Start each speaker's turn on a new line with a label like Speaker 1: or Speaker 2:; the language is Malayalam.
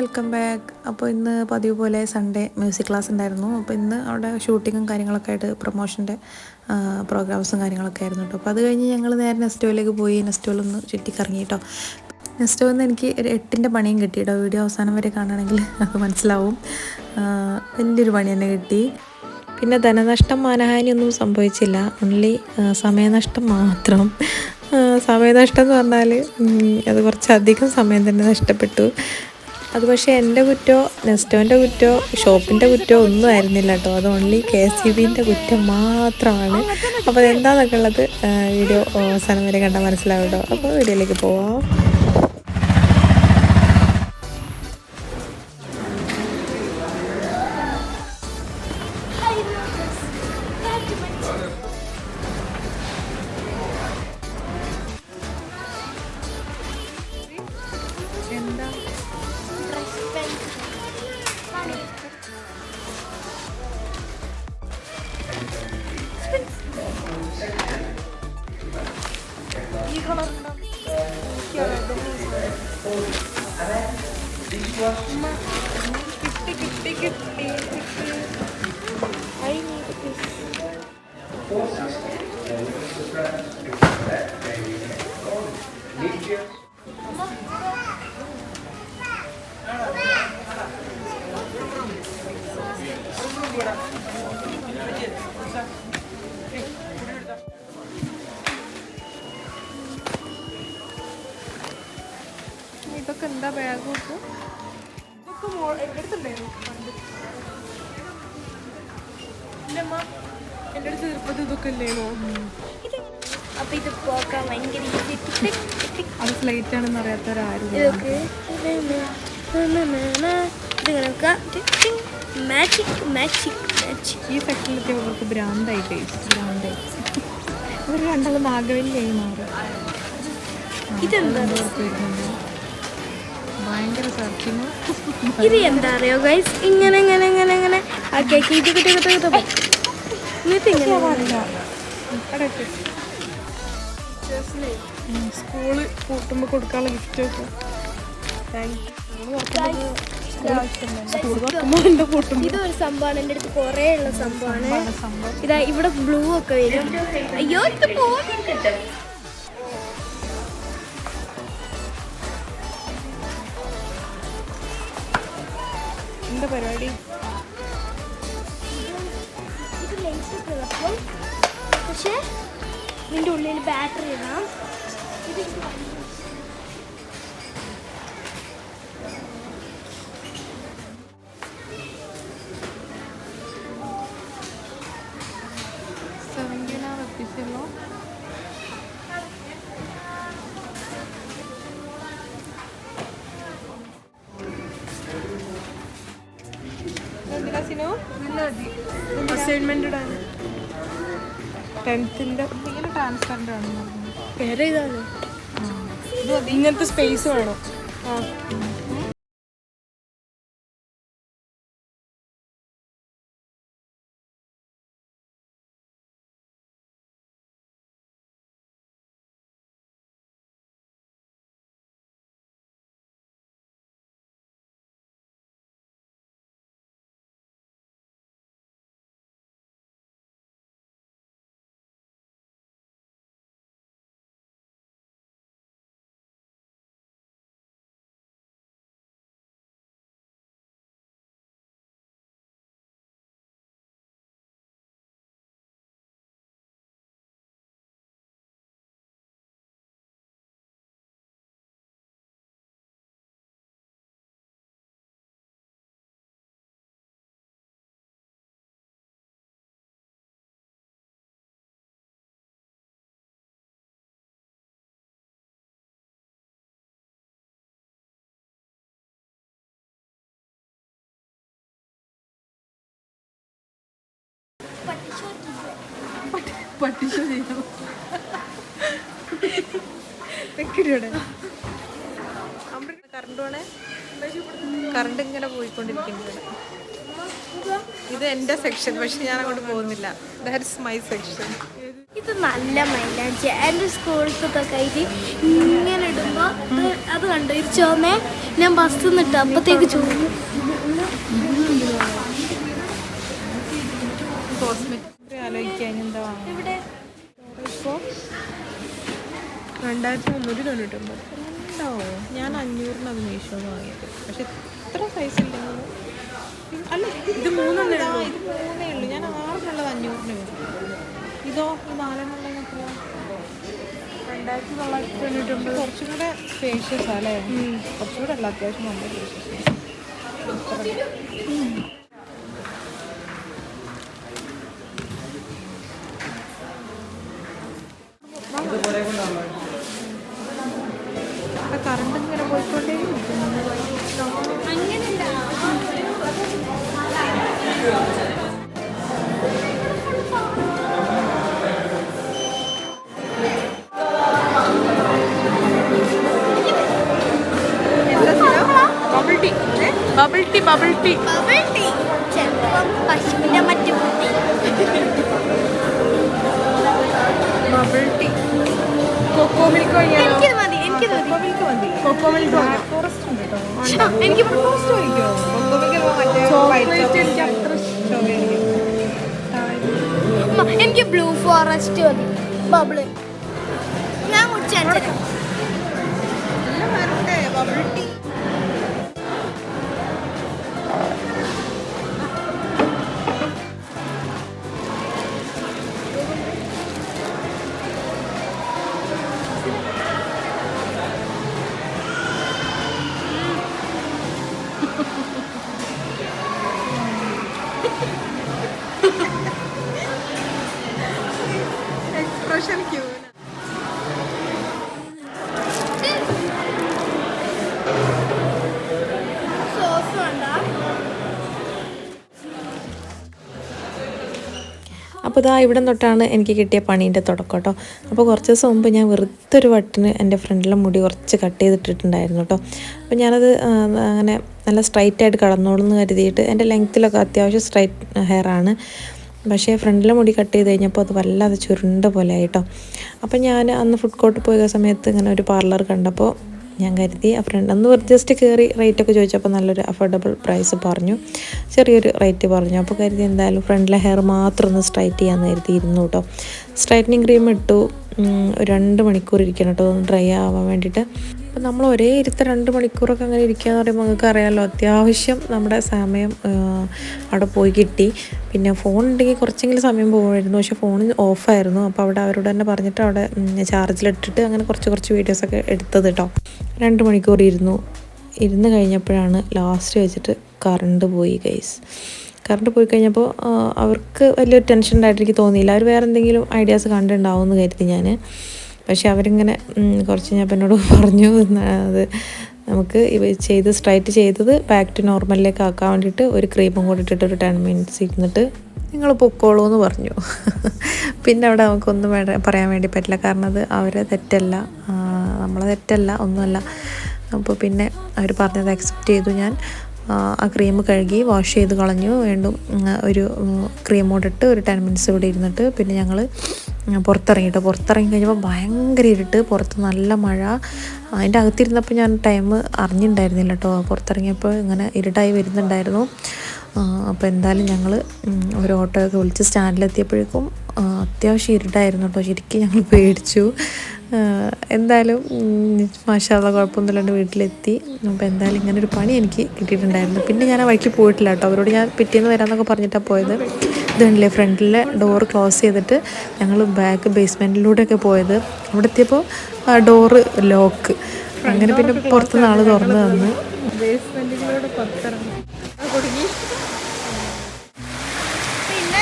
Speaker 1: Welcome back. അപ്പോൾ ഇന്ന് പതിവ് പോലെ സൺഡേ മ്യൂസിക് ക്ലാസ് ഉണ്ടായിരുന്നു. അപ്പോൾ ഇന്ന് അവിടെ ഷൂട്ടിങ്ങും കാര്യങ്ങളൊക്കെ ആയിട്ട് പ്രൊമോഷൻ്റെ പ്രോഗ്രാംസും കാര്യങ്ങളൊക്കെ ആയിരുന്നു കേട്ടോ. അപ്പോൾ അത് കഴിഞ്ഞ് ഞങ്ങൾ നേരെ നെസ്റ്റോയിലേക്ക് പോയി. നെസ്റ്റോയിലൊന്ന് ചുറ്റിക്കറങ്ങി കേട്ടോ. നെസ്റ്റോയിൽ നിന്ന് എനിക്ക് ഒരു 8ൻ്റെ പണിയും കിട്ടി കേട്ടോ. വീഡിയോ അവസാനം വരെ കാണുകയാണെങ്കിൽ അത് മനസ്സിലാവും. വലിയൊരു പണി തന്നെ കിട്ടി. പിന്നെ ധനനഷ്ടം മാനഹാനിയൊന്നും സംഭവിച്ചില്ല, ഓൺലി സമയനഷ്ടം മാത്രം. സമയനഷ്ടം എന്ന് പറഞ്ഞാൽ അത് കുറച്ചധികം സമയം തന്നെ നഷ്ടപ്പെട്ടു. അത് പക്ഷേ എൻ്റെ കുറ്റോ നെസ്റ്റോൻ്റെ കുറ്റോ ഷോപ്പിൻ്റെ കുറ്റോ ഒന്നും ആയിരുന്നില്ല കേട്ടോ. അത് ഓൺലി KCBൻ്റെ കുറ്റം മാത്രമാണ്. അപ്പോൾ അതെന്താണെന്നൊക്കെ ഉള്ളത് വീഡിയോ അവസാനം വരെ കണ്ടാൽ മനസ്സിലാവും കേട്ടോ. അപ്പോൾ വീഡിയോയിലേക്ക് പോവാം. ഇതൊക്കെ എന്താ ബാഗ് കൊടുക്കും? ഇതൊക്കെ എൻ്റെ അടുത്തുണ്ടായിരുന്നു പണ്ട്. ഇല്ലമ്മ എൻ്റെ അടുത്ത് ചെറുപ്പത്തിൽ ഇതൊക്കെ ഇല്ലേനോ?
Speaker 2: അപ്പോൾ ഇത് പോക്കാൻ ഭയങ്കര ഈസി.
Speaker 1: അത് സ്ലേറ്റ് ആണെന്ന് അറിയാത്തവരാരും ഈ സെക്ഷനിലൊക്കെ ഇവർക്ക് ഭ്രാന്തായിട്ട് ഇവർ രണ്ടാളും നാഗവല്ലിയായി മാറും.
Speaker 2: ഇതെന്താ
Speaker 1: ഭയങ്കര സെർച്ചിങ്.
Speaker 2: ഇത് എന്താ അറിയോ ഗൈസ്, ഇങ്ങനെ ഇങ്ങനെ ഇങ്ങനെ ഇങ്ങനെ ആക്കിയാക്കി ഇത് കിട്ടി
Speaker 1: സ്കൂള് കൂട്ടുമ്പോൾ കൊടുക്കാനുള്ള ഗിഫ്റ്റ് ഒക്കെ
Speaker 2: ഇതൊരു സംഭവമാണ്. എൻ്റെ അടുത്ത് കുറേ ഉള്ള സംഭവമാണ്. ഇതാ ഇവിടെ ബ്ലൂ ഒക്കെ വരും. അയ്യോ ഇത് പോകുന്നുണ്ട്.
Speaker 1: എന്താ പരിപാടി?
Speaker 2: ഇത് ലെൻസ് കിടക്കും, പക്ഷേ ഇതിൻ്റെ ഉള്ളിൽ ബാറ്ററി ഇടാം. ഇത്
Speaker 1: അസൈൻമെന്റ് 10th ഇങ്ങനെ ട്രാൻസ്പെറൻ്റ് ആണെന്ന് പറഞ്ഞു.
Speaker 2: വേറെ ഇതാണ്.
Speaker 1: ഇങ്ങനത്തെ സ്പേസ് വേണം. പട്ടിഷോ ചെയ്യണം. കറണ്ട് ഇങ്ങനെ പോയിക്കൊണ്ടിരിക്കുന്നുണ്ട്. ഇത് എൻ്റെ സെക്ഷൻ, പക്ഷെ ഞാൻ അങ്ങോട്ട് പോകുന്നില്ല. That's my section.
Speaker 2: ഇത് നല്ല മൈലാഞ്ചി. എൻ്റെ സ്കൂളിലത്തൊക്കെ ആയിട്ട് ഇങ്ങനെ ഇടുമ്പോൾ അത് കണ്ടു. ഇത് ചോന്നേ ഞാൻ ബസ് നിട്ട് അപ്പത്തേക്ക് ചോദിച്ചു. ഇവിടെ
Speaker 1: 2399 ഉണ്ടാവോ? ഞാൻ 500 അത് മീഷോ വാങ്ങിയത്. പക്ഷെ ഇത്ര സൈസ് ഇല്ലെങ്കിലും അല്ല, ഇത് മൂന്നേ ഉള്ളൂ. ഞാൻ 6 500 ഇതോ ഈ 4 2999. കുറച്ചും കൂടെ സ്പേഷ്യസ് അല്ലേ? കുറച്ചുകൂടെ അല്ല, അത്യാവശ്യം നല്ല സ്പേഷ്യസ്. കറണ്ട് ഇങ്ങനെ പോയിക്കൊണ്ടേ ബബിൾ ടീ
Speaker 2: ചിലപ്പം പശുവിന്റെ മറ്റു കുട്ടി.
Speaker 1: ബബിൾ ടീ കൊക്കോ മിൽക്ക്
Speaker 2: എനിക്കിത് മതി, എനിക്കിത് മതി.
Speaker 1: കൊക്കോ മിൽക്ക് ഫോറസ്റ്റ് ഉണ്ട് കേട്ടോ. എനിക്ക് ഫോറസ്റ്റ് കഴിക്കോ? കൊക്കോ മിൽക്ക് എനിക്ക് അത്ര
Speaker 2: എനിക്ക് ബ്ലൂ ഫോറസ്റ്റ് മതി. ബബിള് ഞാൻ കുടിച്ചു.
Speaker 1: ബബിൾ ടീ എക്സ്പ്രഷൻ ക്യൂ.
Speaker 2: സോസ് വേണ്ട.
Speaker 1: അപ്പോൾ ഇതാ ഇവിടെ തൊട്ടാണ് എനിക്ക് കിട്ടിയ പണീൻ്റെ തുടക്കം കേട്ടോ. അപ്പോൾ കുറച്ച് ദിവസം മുമ്പ് ഞാൻ വെറുതെ ഒരു വട്ടിന് എൻ്റെ ഫ്രണ്ടിലെ മുടി കുറച്ച് കട്ട് ചെയ്തിട്ടിട്ടുണ്ടായിരുന്നു കേട്ടോ. അപ്പോൾ ഞാനത് അങ്ങനെ നല്ല സ്ട്രൈറ്റായിട്ട് കടന്നോളൂന്ന് കരുതിയിട്ട്, എൻ്റെ ലെങ്ത്തിലൊക്കെ അത്യാവശ്യം സ്ട്രൈറ്റ് ഹെയറാണ്. പക്ഷേ ഫ്രണ്ടിലെ മുടി കട്ട് ചെയ്ത് കഴിഞ്ഞപ്പോൾ അത് വല്ലാതെ ചുരുണ്ട പോലെ ആയിട്ടോ. അപ്പോൾ ഞാൻ അന്ന് ഫുഡ് കോർട്ടിൽ പോയ സമയത്ത് ഇങ്ങനെ ഒരു പാർലർ കണ്ടപ്പോൾ ഞാൻ കരുതി ആ ഫ്രണ്ട് അന്ന് ജസ്റ്റ് കയറി റേറ്റൊക്കെ ചോദിച്ചപ്പോൾ നല്ലൊരു അഫോർഡബിൾ പ്രൈസ് പറഞ്ഞു, ചെറിയൊരു റേറ്റ് പറഞ്ഞു. അപ്പോൾ കരുതി എന്തായാലും ഫ്രണ്ടിലെ ഹെയർ മാത്രം ഒന്ന് സ്ട്രൈറ്റ് ചെയ്യാമെന്ന് കരുതിയിരുന്നു കേട്ടോ. സ്ട്രൈറ്റനിങ് ക്രീം ഇട്ടു. 2 മണിക്കൂർ ഇരിക്കണം കേട്ടോ, ഒന്ന് ഡ്രൈ ആവാൻ വേണ്ടിയിട്ട്. അപ്പോൾ നമ്മൾ ഒരേ 2 മണിക്കൂറൊക്കെ അങ്ങനെ ഇരിക്കുക എന്ന് പറയുമ്പോൾ നിങ്ങൾക്ക് അറിയാമല്ലോ, അത്യാവശ്യം നമ്മുടെ സമയം അവിടെ പോയി കിട്ടി. പിന്നെ ഫോൺ ഉണ്ടെങ്കിൽ കുറച്ചെങ്കിലും സമയം പോകുമായിരുന്നു, പക്ഷേ ഫോൺ ഓഫായിരുന്നു. അപ്പോൾ അവിടെ അവരോട് തന്നെ പറഞ്ഞിട്ട് അവിടെ ചാർജിലിട്ടിട്ട് അങ്ങനെ കുറച്ച് വീഡിയോസൊക്കെ എടുത്തത് കേട്ടോ. 2 മണിക്കൂർ ഇരുന്ന് കഴിഞ്ഞപ്പോഴാണ് ലാസ്റ്റ് വെച്ചിട്ട് കറണ്ട് പോയി ഗൈസ്. കറണ്ട് പോയി കഴിഞ്ഞപ്പോൾ അവർക്ക് വലിയൊരു ടെൻഷൻ ഉണ്ടായിട്ട് എനിക്ക് തോന്നിയില്ല. അവർ വേറെ എന്തെങ്കിലും ഐഡിയാസ് കണ്ടിട്ടുണ്ടാവും എന്ന് കരുതി ഞാൻ. പക്ഷെ അവരിങ്ങനെ കുറച്ച് കഴിഞ്ഞപ്പോൾ എന്നോട് പറഞ്ഞു, അത് നമുക്ക് സ്ട്രൈറ്റ് ചെയ്തത് ബാക്ക് ടു നോർമലിലേക്ക് ആക്കാൻ വേണ്ടിയിട്ട് ഒരു ക്രീമും കൂടി ഇട്ടിട്ട് ഒരു 10 മിനിറ്റ്സ് ഇരുന്നിട്ട് നിങ്ങൾ പൊക്കോളൂ എന്ന് പറഞ്ഞു. പിന്നെ അവിടെ നമുക്കൊന്നും പറയാൻ വേണ്ടി പറ്റില്ല, കാരണം അത് അവരെ തെറ്റല്ല, നമ്മളെ തെറ്റല്ല, ഒന്നുമല്ല. അപ്പോൾ പിന്നെ അവർ പറഞ്ഞത് അക്സെപ്റ്റ് ചെയ്തു. ഞാൻ ആ ക്രീം കഴുകി വാഷ് ചെയ്ത് കളഞ്ഞു. വീണ്ടും ഒരു ക്രീം കൂടിട്ട് ഒരു 10 മിനിറ്റ്സ് ഇവിടെ ഇരുന്നിട്ട് പിന്നെ ഞങ്ങൾ പുറത്തിറങ്ങി കഴിഞ്ഞപ്പോൾ ഭയങ്കര ഇരുട്ട്, പുറത്ത് നല്ല മഴ. അതിൻ്റെ അകത്തിരുന്നപ്പോൾ ഞാൻ ടൈം അറിഞ്ഞിട്ടുണ്ടായിരുന്നില്ല കേട്ടോ. പുറത്തിറങ്ങിയപ്പോൾ ഇങ്ങനെ ഇരുട്ടായി വരുന്നുണ്ടായിരുന്നു. അപ്പോൾ എന്തായാലും ഞങ്ങൾ ഒരു ഓട്ടോയൊക്കെ വിളിച്ച് സ്റ്റാൻഡിലെത്തിയപ്പോഴേക്കും അത്യാവശ്യം ഇരുട്ടായിരുന്നു കേട്ടോ. ശരിക്കും ഞങ്ങൾ പേടിച്ചു. എന്തായാലും മാഷാള്ള കുഴപ്പമൊന്നുമില്ലാണ്ട് വീട്ടിലെത്തി. അപ്പോൾ എന്തായാലും ഇങ്ങനൊരു പണി എനിക്ക് കിട്ടിയിട്ടുണ്ടായിരുന്നു. പിന്നെ ഞാൻ ആ വഴിക്ക് പോയിട്ടില്ല കേട്ടോ. അവരോട് ഞാൻ പിറ്റേന്ന് വരാമെന്നൊക്കെ പറഞ്ഞിട്ടാണ് പോയത്. ഇതുണ്ടല്ലേ ഫ്രണ്ടിലെ ഡോറ് ക്ലോസ് ചെയ്തിട്ട് ഞങ്ങൾ ബാക്ക് ബേസ്മെൻറ്റിലൂടെയൊക്കെ പോയത്. അവിടെ എത്തിയപ്പോൾ ഡോറ് ലോക്ക്. അങ്ങനെ പിന്നെ പുറത്തുനിന്ന് ആൾ തുറന്ന് തന്നു. ബേസ്മെൻറ്റിലൂടെ പുറത്തിറങ്ങി
Speaker 2: പിന്നെ